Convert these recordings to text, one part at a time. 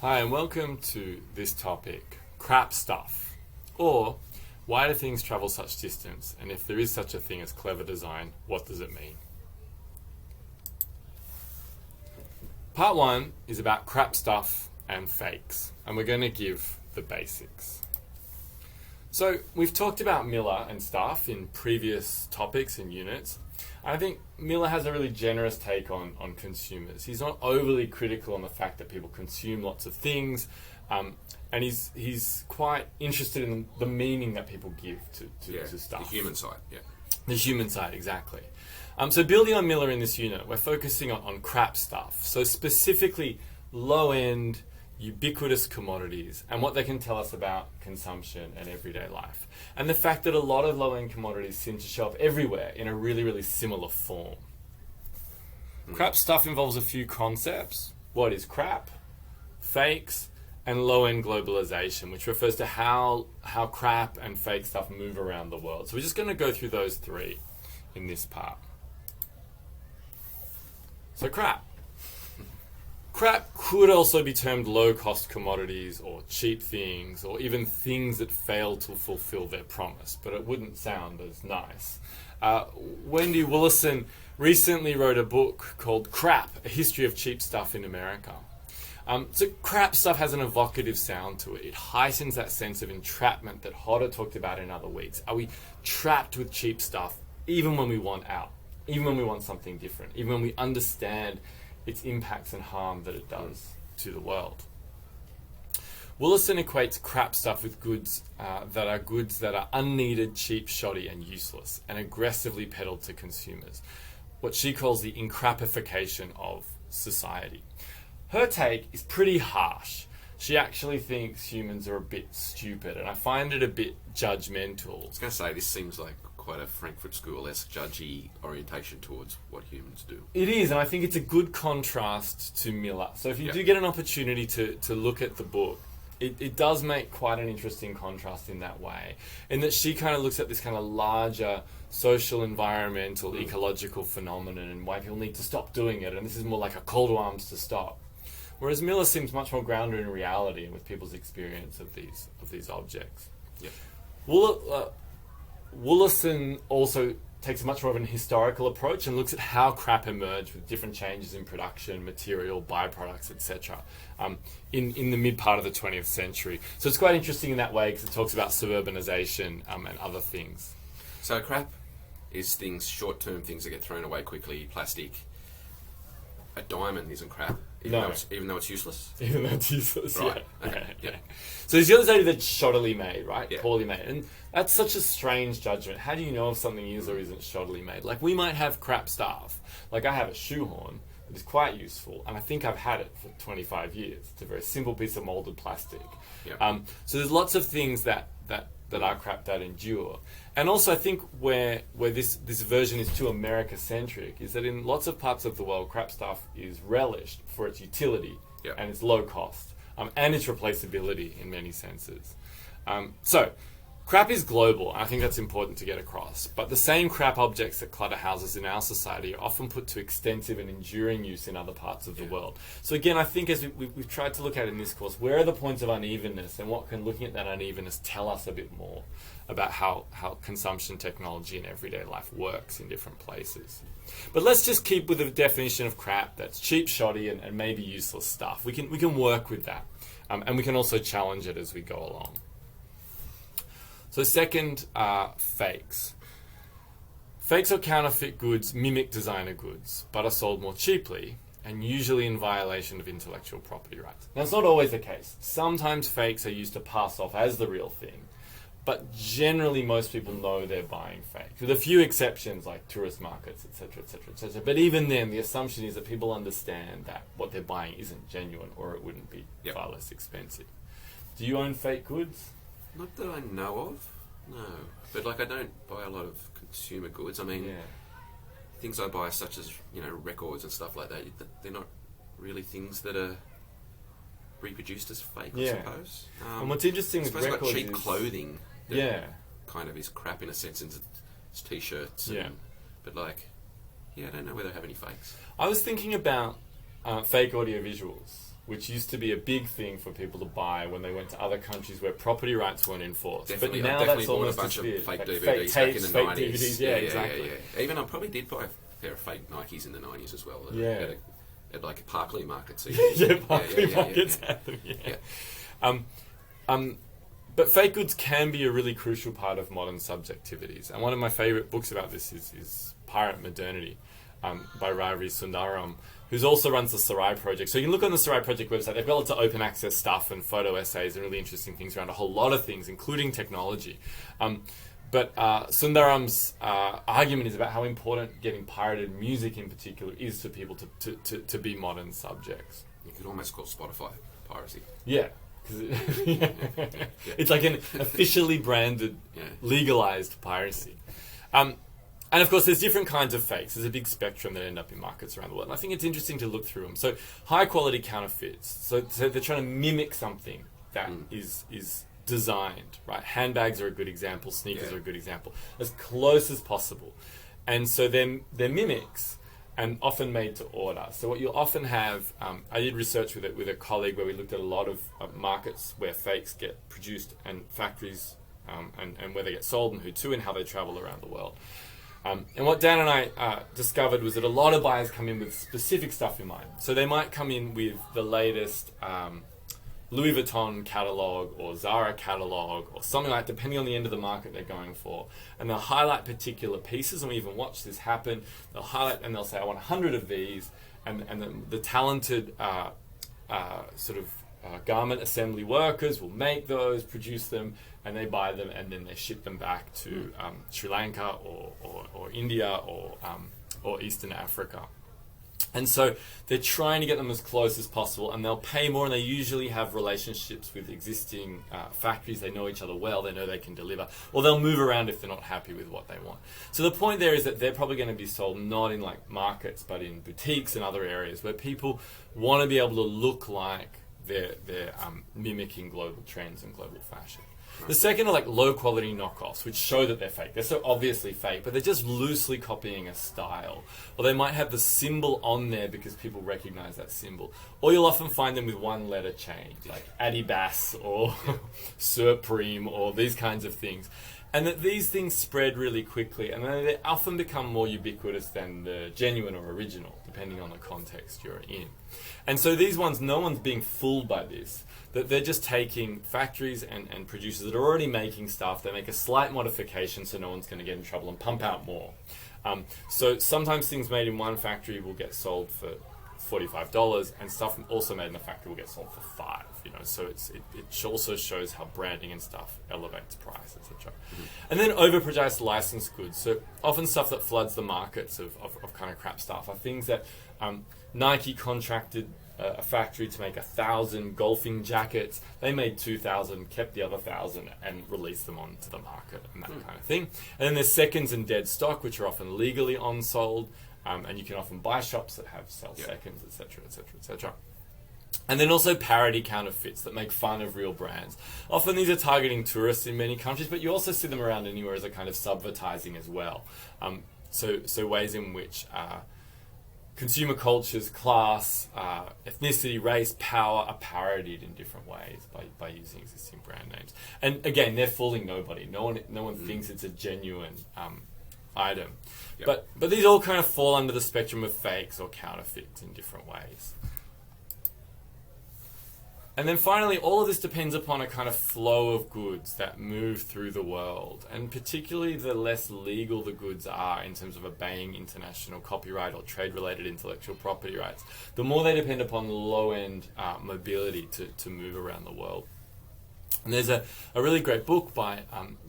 Hi and welcome to this topic, crap stuff, or why do things travel such distance, and if there is such a thing as clever design, what does it mean? Part 1 is about crap stuff and fakes, and we're going to give the basics. So we've talked about Miller and stuff in previous topics and units. I think Miller has a really generous take on consumers. He's not overly critical on the fact that people consume lots of things, and he's quite interested in the meaning that people give to stuff. The human side, yeah. The human side, exactly. So building on Miller in this unit, we're focusing on crap stuff. So specifically low-end, ubiquitous commodities and what they can tell us about consumption and everyday life. And the fact that a lot of low-end commodities seem to show up everywhere in a really, really similar form. Crap stuff involves a few concepts. What is crap? Fakes, and low-end globalization, which refers to how crap and fake stuff move around the world. So we're just going to go through those three in this part. So crap. Crap could also be termed low-cost commodities or cheap things or even things that fail to fulfill their promise, but it wouldn't sound as nice. Wendy Willison recently wrote a book called Crap, A History of Cheap Stuff in America. So crap stuff has an evocative sound to it. It heightens that sense of entrapment that Hodder talked about in other weeks. Are we trapped with cheap stuff even when we want out, even when we want something different, even when we understand its impacts and harm that it does to the world? Willison equates crap stuff with goods that are unneeded, cheap, shoddy and useless and aggressively peddled to consumers. What she calls the encrapification of society. Her take is pretty harsh. She actually thinks humans are a bit stupid, and I find it a bit judgmental. I was going to say, this seems like quite a Frankfurt School-esque judgy orientation towards what humans do. It is, and I think it's a good contrast to Miller. So if you do get an opportunity to look at the book, it does make quite an interesting contrast in that way, in that she kind of looks at this kind of larger social, environmental, ecological phenomenon and why people need to stop doing it, and this is more like a call to arms to stop. Whereas Miller seems much more grounded in reality and with people's experience of these objects. Yeah. Willison also takes much more of an historical approach and looks at how crap emerged with different changes in production, material, byproducts, etc. In the mid part of the 20th century. So it's quite interesting in that way because it talks about suburbanization and other things. So crap is things, short-term things that get thrown away quickly, plastic. A diamond isn't crap, even though it's useless. Even though it's useless, right. Yeah. Okay. Yeah. So there's the other side that's shoddily made, right? Yeah. Poorly made. And that's such a strange judgment. How do you know if something is or isn't shoddily made? Like, we might have crap stuff. Like, I have a shoehorn that is quite useful, and I think I've had it for 25 years. It's a very simple piece of molded plastic. Yeah. So there's lots of things that are crap that endure. And also I think where this version is too America-centric is that in lots of parts of the world, crap stuff is relished for its utility and its low cost and its replaceability in many senses. So crap is global, and I think that's important to get across. But the same crap objects that clutter houses in our society are often put to extensive and enduring use in other parts of the world. So again, I think as we've tried to look at in this course, where are the points of unevenness, and what can looking at that unevenness tell us a bit more about how consumption technology in everyday life works in different places. But let's just keep with the definition of crap that's cheap, shoddy, and maybe useless stuff. We can work with that, and we can also challenge it as we go along. So second, fakes. Fakes or counterfeit goods mimic designer goods, but are sold more cheaply, and usually in violation of intellectual property rights. Now, it's not always the case. Sometimes fakes are used to pass off as the real thing, but generally most people know they're buying fakes, with a few exceptions like tourist markets, etc., etc., etc. But even then, the assumption is that people understand that what they're buying isn't genuine, or it wouldn't be far less expensive. Do you own fake goods? Not that I know of, no. But like, I don't buy a lot of consumer goods. I mean, things I buy such as, records and stuff like that, they're not really things that are reproduced as fake, I suppose. And what's interesting with records like cheap is clothing kind of is crap in a sense, it's t-shirts. But I don't know whether I have any fakes. I was thinking about fake audiovisuals. which used to be a big thing for people to buy when they went to other countries where property rights weren't enforced. Definitely, but now I definitely that's bought almost a bunch of disappeared. fake Like DVDs fake back in the fake 90s. DVDs, yeah, exactly. Even I probably did buy a pair of fake Nikes in the 90s as well. At like a Parkley market. So Parkley markets had them, but fake goods can be a really crucial part of modern subjectivities. And one of my favourite books about this is Pirate Modernity by Ravi Sundaram, who also runs the Sarai Project. So you can look on the Sarai Project website. They've got lots of open access stuff and photo essays and really interesting things around a whole lot of things, including technology. But Sundaram's argument is about how important getting pirated music in particular is for people to be modern subjects. You could almost call Spotify piracy. Yeah. It's like an officially branded, legalized piracy. And of course, there's different kinds of fakes. There's a big spectrum that end up in markets around the world. And I think it's interesting to look through them. So high quality counterfeits. So they're trying to mimic something that is designed, right? Handbags are a good example. Sneakers are a good example. As close as possible. And so they're mimics, and often made to order. So what you'll often have, I did research with a colleague where we looked at a lot of markets where fakes get produced and factories and where they get sold and who to and how they travel around the world. And what Dan and I discovered was that a lot of buyers come in with specific stuff in mind. So they might come in with the latest Louis Vuitton catalog or Zara catalog or something like that, depending on the end of the market they're going for. And they'll highlight particular pieces, and we even watch this happen. They'll highlight and they'll say, I want 100 of these. And the talented garment assembly workers will make those, produce them, and they buy them, and then they ship them back to Sri Lanka or India or Eastern Africa. And so they're trying to get them as close as possible, and they'll pay more, and they usually have relationships with existing factories. They know each other well, they know they can deliver, or they'll move around if they're not happy with what they want. So the point there is that they're probably going to be sold not in like markets, but in boutiques and other areas where people want to be able to look like they're mimicking global trends and global fashion. The second are like low quality knockoffs, which show that they're fake. They're so obviously fake, but they're just loosely copying a style. Or they might have the symbol on there because people recognize that symbol. Or you'll often find them with one letter change, like Adibas or Supreme or these kinds of things. And that these things spread really quickly, and they often become more ubiquitous than the genuine or original, depending on the context you're in. And so these ones, no one's being fooled by this. That they're just taking factories and producers that are already making stuff. They make a slight modification so no one's going to get in trouble and pump out more. So sometimes things made in one factory will get sold for $45, and stuff also made in the factory will get sold for $5. So it also shows how branding and stuff elevates price, etc. And then overproduced licensed goods. So often stuff that floods the markets of kind of crap stuff are things that Nike contracted a factory to make 1,000 golfing jackets. They made 2,000, kept the other 1,000, and released them onto the market and that kind of thing. And then there's seconds and dead stock, which are often legally on-sold, and you can often buy shops that sell seconds, etc., etc., etc. And then also parody counterfeits that make fun of real brands. Often these are targeting tourists in many countries, but you also see them around anywhere as a kind of subvertising as well. So ways in which consumer cultures, class, ethnicity, race, power are parodied in different ways by using existing brand names. And again, they're fooling nobody. No one thinks it's a genuine item. Yep. But these all kind of fall under the spectrum of fakes or counterfeits in different ways. And then finally, all of this depends upon a kind of flow of goods that move through the world, and particularly the less legal the goods are in terms of obeying international copyright or trade-related intellectual property rights, the more they depend upon low-end mobility to move around the world. And there's a really great book by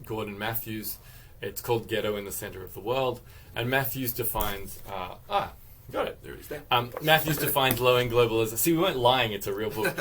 Gordon Mathews. It's called Ghetto in the Center of the World, and Mathews defines... Got it. There it is. Mathews defines low-end globalization. See, we weren't lying. It's a real book.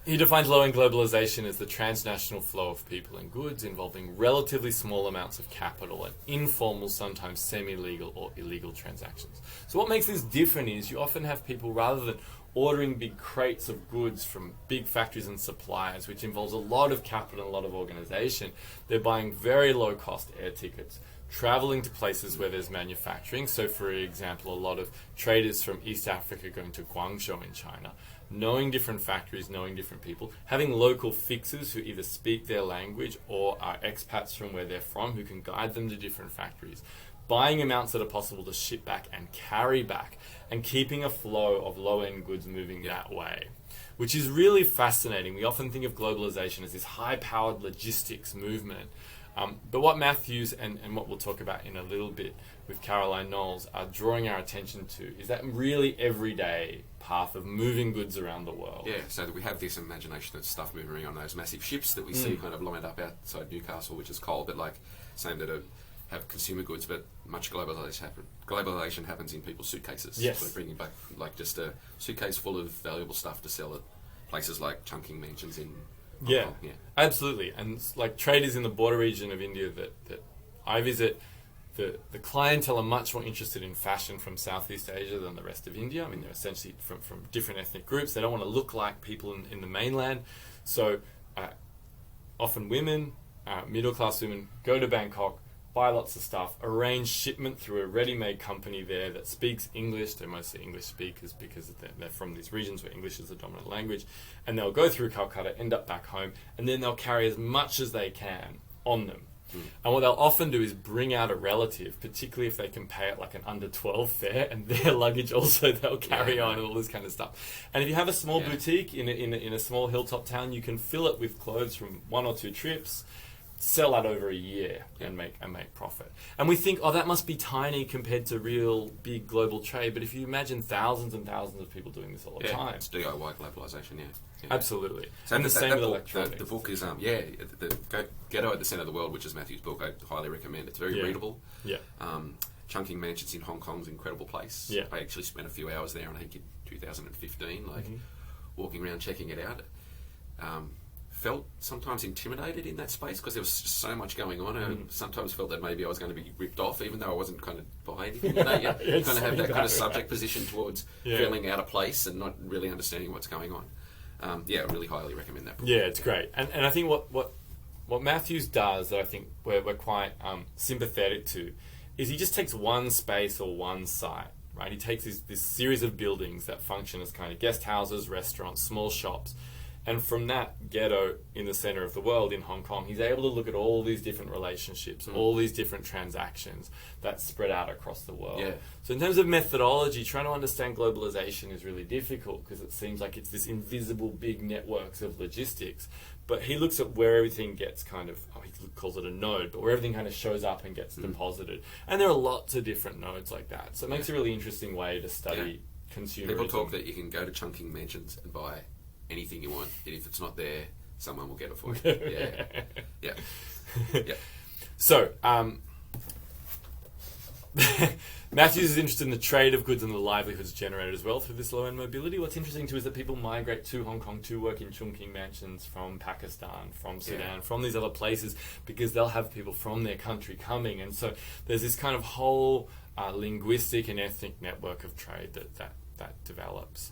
He defines low-end globalization as the transnational flow of people and goods involving relatively small amounts of capital and informal, sometimes semi-legal or illegal transactions. So what makes this different is you often have people, rather than ordering big crates of goods from big factories and suppliers, which involves a lot of capital and a lot of organization, they're buying very low-cost air tickets traveling to places where there's manufacturing. So, for example, a lot of traders from East Africa going to Guangzhou in China, knowing different factories, knowing different people, having local fixers who either speak their language or are expats from where they're from who can guide them to different factories, buying amounts that are possible to ship back and carry back, and keeping a flow of low-end goods moving that way, which is really fascinating. We often think of globalization as this high-powered logistics movement. But what Mathews and what we'll talk about in a little bit with Caroline Knowles are drawing our attention to is that really everyday path of moving goods around the world. Yeah, so that we have this imagination of stuff moving around on those massive ships that we see kind of lined up outside Newcastle, which is cold, but like same that have consumer goods, but much globalization happens in people's suitcases. Yes. So bringing back like just a suitcase full of valuable stuff to sell at places like Chungking Mansions in Hong Kong. Yeah, absolutely. And like traders in the border region of India that I visit, the clientele are much more interested in fashion from Southeast Asia than the rest of India. I mean, they're essentially from different ethnic groups. They don't want to look like people in the mainland. So often women, middle-class women, go to Bangkok, buy lots of stuff, arrange shipment through a ready-made company there that speaks English. They're mostly English speakers because they're from these regions where English is the dominant language. And they'll go through Calcutta, end up back home, and then they'll carry as much as they can on them. And what they'll often do is bring out a relative, particularly if they can pay it like an under 12 fare, and their luggage also they'll carry on and all this kind of stuff. And if you have a small boutique in a small hilltop town, you can fill it with clothes from 1 or 2 trips, sell that over a year and make profit. And we think, oh, that must be tiny compared to real big global trade. But if you imagine thousands and thousands of people doing this all the time. It's DIY globalization, yeah. Absolutely. So and the same with electronics. The book is, Ghetto at the Centre of the World, which is Mathews' book. I highly recommend. It's very readable. Yeah. Chungking Mansions in Hong Kong's an incredible place. Yeah. I actually spent a few hours there, I think in 2015, walking around checking it out. Felt sometimes intimidated in that space because there was just so much going on. I sometimes felt that maybe I was going to be ripped off, even though I wasn't kind of by anything. You kind of have that kind of subject position towards feeling out of place and not really understanding what's going on. I really highly recommend that book. Yeah, it's great. And I think what Mathews does that I think we're quite sympathetic to is he just takes one space or one site, right? He takes this series of buildings that function as kind of guest houses, restaurants, small shops. And from that ghetto in the center of the world in Hong Kong, he's able to look at all these different relationships, all these different transactions that spread out across the world. Yeah. So in terms of methodology, trying to understand globalization is really difficult because it seems like it's this invisible big networks of logistics. But he looks at where everything gets kind of, he calls it a node, but where everything kind of shows up and gets deposited. And there are lots of different nodes like that. So it makes a really interesting way to study consumerism. People talk that you can go to Chungking Mansions and buy anything you want, and if it's not there, someone will get it for you. Yeah. So, Mathews is interested in the trade of goods and the livelihoods generated as well through this low-end mobility. What's interesting too is that people migrate to Hong Kong to work in Chungking Mansions from Pakistan, from Sudan, from these other places, because they'll have people from their country coming. And so there's this kind of whole linguistic and ethnic network of trade that develops.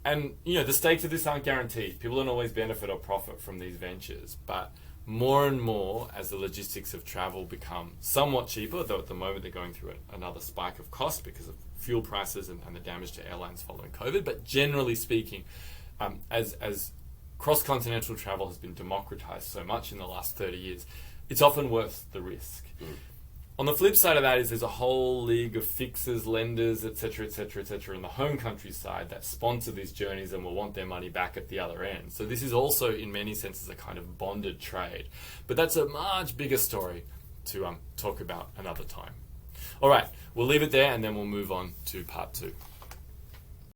And, the stakes of this aren't guaranteed. People don't always benefit or profit from these ventures. But more and more, as the logistics of travel become somewhat cheaper, though at the moment they're going through another spike of cost because of fuel prices and the damage to airlines following COVID. But generally speaking, as cross-continental travel has been democratized so much in the last 30 years, it's often worth the risk. On the flip side of that is there's a whole league of fixers, lenders, etc., in the home country side that sponsor these journeys and will want their money back at the other end. So this is also, in many senses, a kind of bonded trade. But that's a much bigger story to talk about another time. All right, we'll leave it there and then we'll move on to part 2.